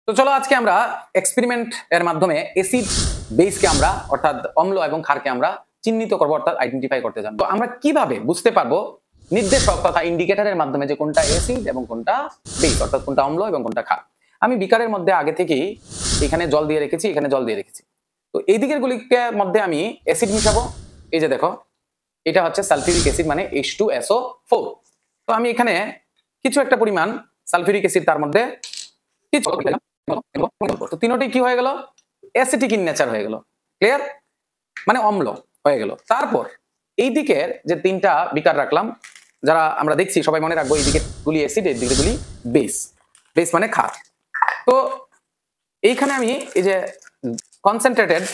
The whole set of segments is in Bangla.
তো চলো আজকে আমরা এক্সপেরিমেন্ট এর মাধ্যমে অ্যাসিড বেসকে আমরা অর্থাৎ অম্ল এবং ক্ষারকে আমরা চিহ্নিত করব অর্থাৎ আইডেন্টিফাই করতে জানবো। তো আমরা কিভাবে বুঝতে পারবো নির্দেশক তথা ইন্ডিকেটরের মাধ্যমে যে কোনটা অ্যাসিড এবং কোনটা বেস অর্থাৎ কোনটা অম্ল এবং কোনটা ক্ষার। আমি বিকারের মধ্যে আগে থেকেই এখানে জল দিয়ে রেখেছি, এখানে জল দিয়ে রেখেছি। তো এই দিকের গুলিকে মধ্যে আমি অ্যাসিড মিশাবো। এই যে দেখো, এটা হচ্ছে সালফিউরিক অ্যাসিড মানে H2SO4। তো আমি এখানে কিছু একটা পরিমাণ সালফিউরিক অ্যাসিড তার মধ্যে কিছু তো তিনটাই কি হয়ে গেল, অ্যাসিটিক ইন নেচার হয়ে গেল। ক্লিয়ার? মানে অম্ল হয়ে গেল। তারপর এই দিকের যে তিনটা বিকার রাখলাম, যারা আমরা দেখছি সবাই মনে রাখবো, এই দিকে গুলি অ্যাসিড, এই দিকে গুলি বেস। বেস মানে ক্ষার। তো এইখানে আমি এই যে কনসেন্ট্রেটেড,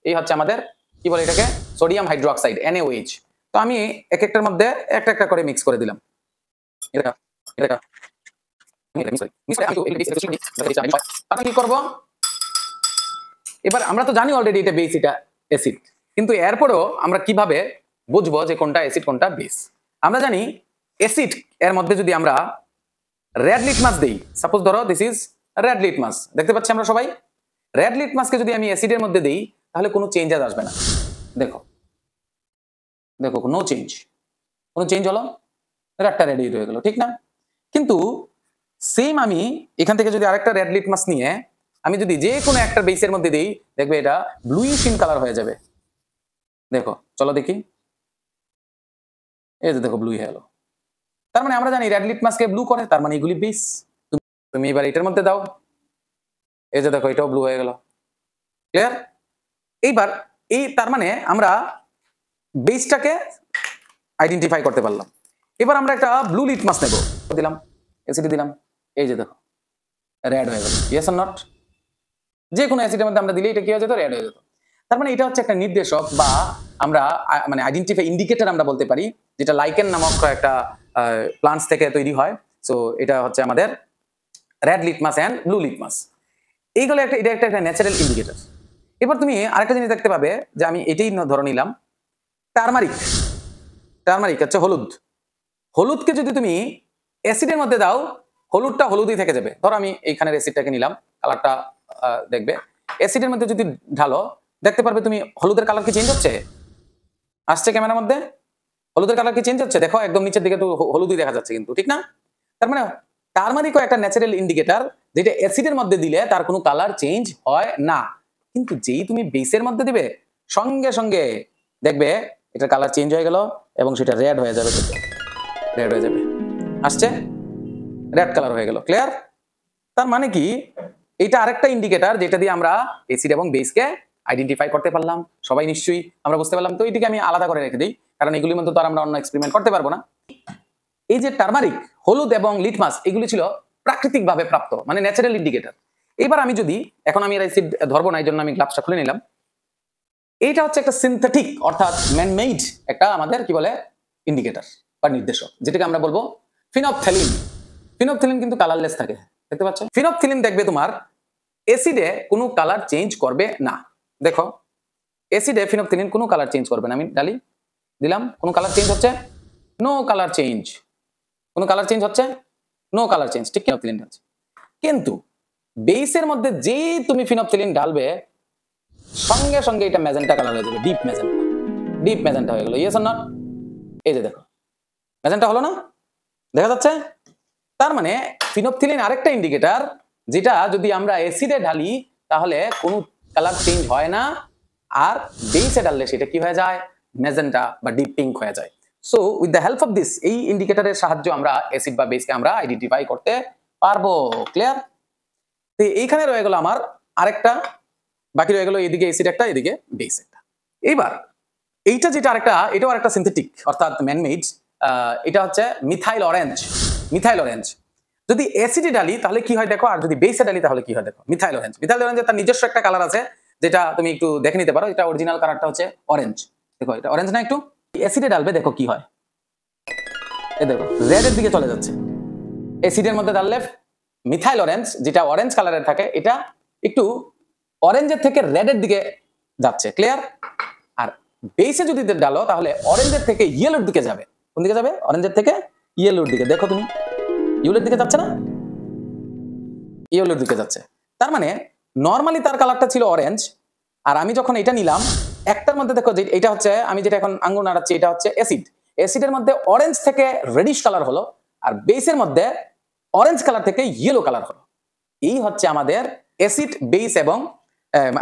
এই হচ্ছে আমাদের কি বলে এটাকে, সোডিয়াম হাইড্রোক্সাইড NaOH। তো আমি এক একটার মধ্যে একটা একটা করে মিক্স করে দিলাম। এটা কি করব, এবার আমরা তো জানি অলরেডি এটা বেস, এটা অ্যাসিড, কিন্তু এরপরেও আমরা কিভাবে বুঝবো যে কোনটা অ্যাসিড কোনটা বেস? আমরা জানি অ্যাসিড এর মধ্যে যদি আমরা রেড লিটমাস দেই, সাপোজ ধরো দিস ইজ রেড লিটমাস, দেখতে পাচ্ছি আমরা সবাই। রেড লিটমাসকে যদি আমি অ্যাসিডের মধ্যে দেই তাহলে কোনো চেঞ্জ আসবে না। দেখো দেখো, নো চেঞ্জ, কোনো চেঞ্জ হলো, রেডটা রেডি হয়ে গেল, ঠিক না? কিন্তু সেম আমি এখান থেকে যদি আরেকটা রেড লিটমাস নিয়ে আমি যদি যে কোনো একটা বেসের মধ্যে দিই, দেখবে এটা ব্লুইশ ইন কালার হয়ে যাবে। দেখো, চলো দেখি, এই যে দেখো ব্লু হয়ে গেল। তার মানে আমরা জানি রেড লিটমাসকে ব্লু করে, তার মানে এগুলি বেস। তুমি এবার এটার মধ্যে দাও, এই যে দেখো এটাও ব্লু হয়ে গেল। ক্লিয়ার? এইবার এই তার মানে আমরা বেসটাকে আইডেন্টিফাই করতে পারলাম। এবার আমরা একটা ব্লু লিটমাস নেব, দিলাম অ্যাসিড দিলাম, এই যে দেখো রেড হয়ে গেল। Yes or not? যে কোনো অ্যাসিডের মধ্যে আমরা দিলে এটা কি হয়ে যেত, রেড হয়ে যেত। তার মানে এটা হচ্ছে একটা নির্দেশক বা আমরা মানে আইডেন্টিফাই ইন্ডিকেটর আমরা বলতে পারি, যেটা লাইকেন নামক একটা প্লান্টস থেকে তৈরি হয়। সো এটা হচ্ছে আমাদের red litmus and blue litmus. এইগুলো একটা, এটা একটা ন্যাচারাল ইন্ডিকেটর। এবার তুমি আরেকটা জিনিস দেখতে পাবে যে আমি এটাই ধরে নিলাম, টারমারিক। টারমারিক হচ্ছে হলুদ। হলুদকে যদি তুমি অ্যাসিডের মধ্যে দাও, হলুদটা হলুদই থেকে যাবে। ধরো আমি এইখানের অ্যাসিডটাকে নিলাম, কালারটা দেখবে, অ্যাসিডের মধ্যে যদি ঢালো দেখতে পারবে তুমি হলুদের কালার কি চেঞ্জ হচ্ছে, আসছে ক্যামেরার মধ্যে, হলুদের কালার কি চেঞ্জ হচ্ছে? দেখো একদম নিচের দিকে তো হলুদই দেখা যাচ্ছে কিন্তু, ঠিক না? তার মানে টারমারিকও একটা ন্যাচারাল ইন্ডিকেটর, যেটা অ্যাসিডের মধ্যে দিলে তার কোনো কালার চেঞ্জ হয় না। কিন্তু যেই তুমি বেসের মধ্যে দিবে সঙ্গে সঙ্গে দেখবে এটার কালার চেঞ্জ হয়ে গেল এবং সেটা রেড হয়ে যাবে। রেড হয়ে যাবে, আসছে রেড কালার হয়ে গেল। ক্লিয়ার? তার মানে কি এটা আরেকটা ইন্ডিকেটর যেটা দিয়ে আমরা অ্যাসিড এবং বেসকে আইডেন্টিফাই করতে পারলাম। সবাই নিশ্চয়ই আমরা বুঝতে পারলাম। তো এটিকে আমি আলাদা করে রেখে দিই, কারণ এগুলির মধ্যে তো আর আমরা অন্য এক্সপেরিমেন্ট করতে পারবো না। এই যে টারমারিক, হলুদ এবং লিটমাস, এগুলি ছিল প্রাকৃতিকভাবে প্রাপ্ত, মানে ন্যাচারাল ইন্ডিকেটর। এবার আমি যদি এখন আমি অ্যাসিড ধরবো না, এই জন্য আমি গ্লাভসটা খুলে নিলাম। এইটা হচ্ছে একটা সিনথেটিক অর্থাৎ ম্যানমেড একটা আমাদের কি বলে ইন্ডিকেটর বা নির্দেশক, যেটাকে আমরা বলবো ফিনপথ্যালিন। ফিনপথ্যালিন কিন্তু কালারলেস থাকে, দেখতে পাচ্ছ? ফিনপথ্যালিন দেখবে তোমার অ্যাসিডে কোনো কালার চেঞ্জ করবে না। দেখো অ্যাসিডে ফিনপথ্যালিন কোনো কালার চেঞ্জ করবে না। আমি ডালি দিলাম, কোনো কালার চেঞ্জ হচ্ছে, নো কালার চেঞ্জ। কোনো কালার চেঞ্জ হচ্ছে, নো কালার চেঞ্জ, ঠিক? ফিনপথ্যালিন হচ্ছে। কিন্তু বেসের মধ্যে যেই তুমি ফিনপথ্যালিন ঢালবে সঙ্গে সঙ্গে এটা ম্যাজেন্টা কালার হয়ে যাবে, ডিপ ম্যাজেন্টা। ডিপ ম্যাজেন্টা হয়ে গেল। Yes or not? এই যে দেখো ম্যাজেন্টা হলো না, দেখা যাচ্ছে? তার মানে ফিনপথ্যালিন আরেকটা ইন্ডিকেটর, যেটা যদি আমরা অ্যাসিডে ঢালি তাহলে কোনো কালার চেঞ্জ হয় না, আর বেসে ঢাললে সেটা কি হয়ে যায়, ম্যাজেন্টা বা ডিপ পিঙ্ক হয়ে যায়। So with the help of this, এই ইন্ডিকেটরের সাহায্যে আমরা অ্যাসিড বা বেসকে আমরা আইডেন্টিফাই করতে পারবো। ক্লিয়ার? তো এইখানে রয়ে গেল আমার আরেকটা, বাকি রয়ে গেল এদিকে অ্যাসিড একটা, এদিকে বেস একটা। এইবার এইটা যেটা আরেকটা, এটাও আরেকটা সিনথেটিক অর্থাৎ ম্যানমেড, এটা হচ্ছে মিথাইল অরেঞ্জ। মিথাইল অরেঞ্জ যদি অ্যাসিডে ডালি তাহলে কি হয় দেখো, আর যদি বেসে ডালি তাহলে কি হয় দেখো। মিথাইল অরেঞ্জ, মিথাইল অরেঞ্জের তার নিজস্ব একটা কালার আছে, যেটা তুমি একটু দেখে নিতে পারো। এটা অরিজিনাল কালারটা হচ্ছে অরেঞ্জ। দেখো এটা অরেঞ্জ না, একটু অ্যাসিডে ডালবে দেখো কি হয়, এই দেখো রেডের দিকে চলে যাচ্ছে। অ্যাসিডের মধ্যে ডাললে মিথাইল অরেঞ্জ, যেটা অরেঞ্জ কালারের থাকে, এটা একটু অরেঞ্জের থেকে রেডের দিকে যাচ্ছে। ক্লিয়ার? আর বেসে যদি ডালো তাহলে অরেঞ্জের থেকে ইয়েলোর দিকে যাবে। কোন দিকে যাবে? অরেঞ্জের থেকে ইয়েলোর দিকে। দেখো তুমি ইয়েলোর দিকে যাচ্ছে না, ইয়েলোর দিকে যাচ্ছে। তার মানে নরমালি তার কালারটা ছিল অরেঞ্জ, আর আমি যখন এটা নিলাম একটার মধ্যে দেখো যে এটা হচ্ছে আমি যেটা এখন আঙ্গুল নাড়াচ্ছি এটা হচ্ছে অ্যাসিড, অ্যাসিডের মধ্যে অরেঞ্জ থেকে রেডিশ কালার হলো, আর বেসের মধ্যে অরেঞ্জ কালার থেকে ইয়েলো কালার হলো। এই হচ্ছে আমাদের অ্যাসিড বেস, এবং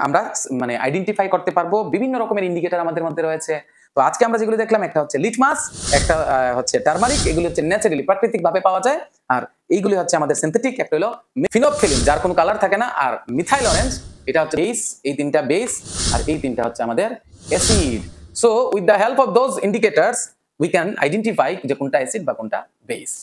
আমরা মানে আইডেন্টিফাই করতে পারবো বিভিন্ন রকমের ইন্ডিকেটর আমাদের মধ্যে রয়েছে। তো আজকে আমরা যেগুলো দেখলাম একটা হচ্ছে লিটমাস, একটা হচ্ছে টারমারিক, এগুলো হচ্ছে ন্যাচারালি প্রাকৃতিক ভাবে পাওয়া যায়, আর এইগুলি হচ্ছে আমাদের সিনথেটিক, একটা হলো ফিনোপথিলিন যার কোনো কালার থাকে না, আর মিথাইল অরেঞ্জ এটা হচ্ছে বেস, এই তিনটা বেস, আর এই তিনটা হচ্ছে আমাদের acid. So with the help of those indicators we can identify যে কোনটা অ্যাসিড বা কোনটা বেস।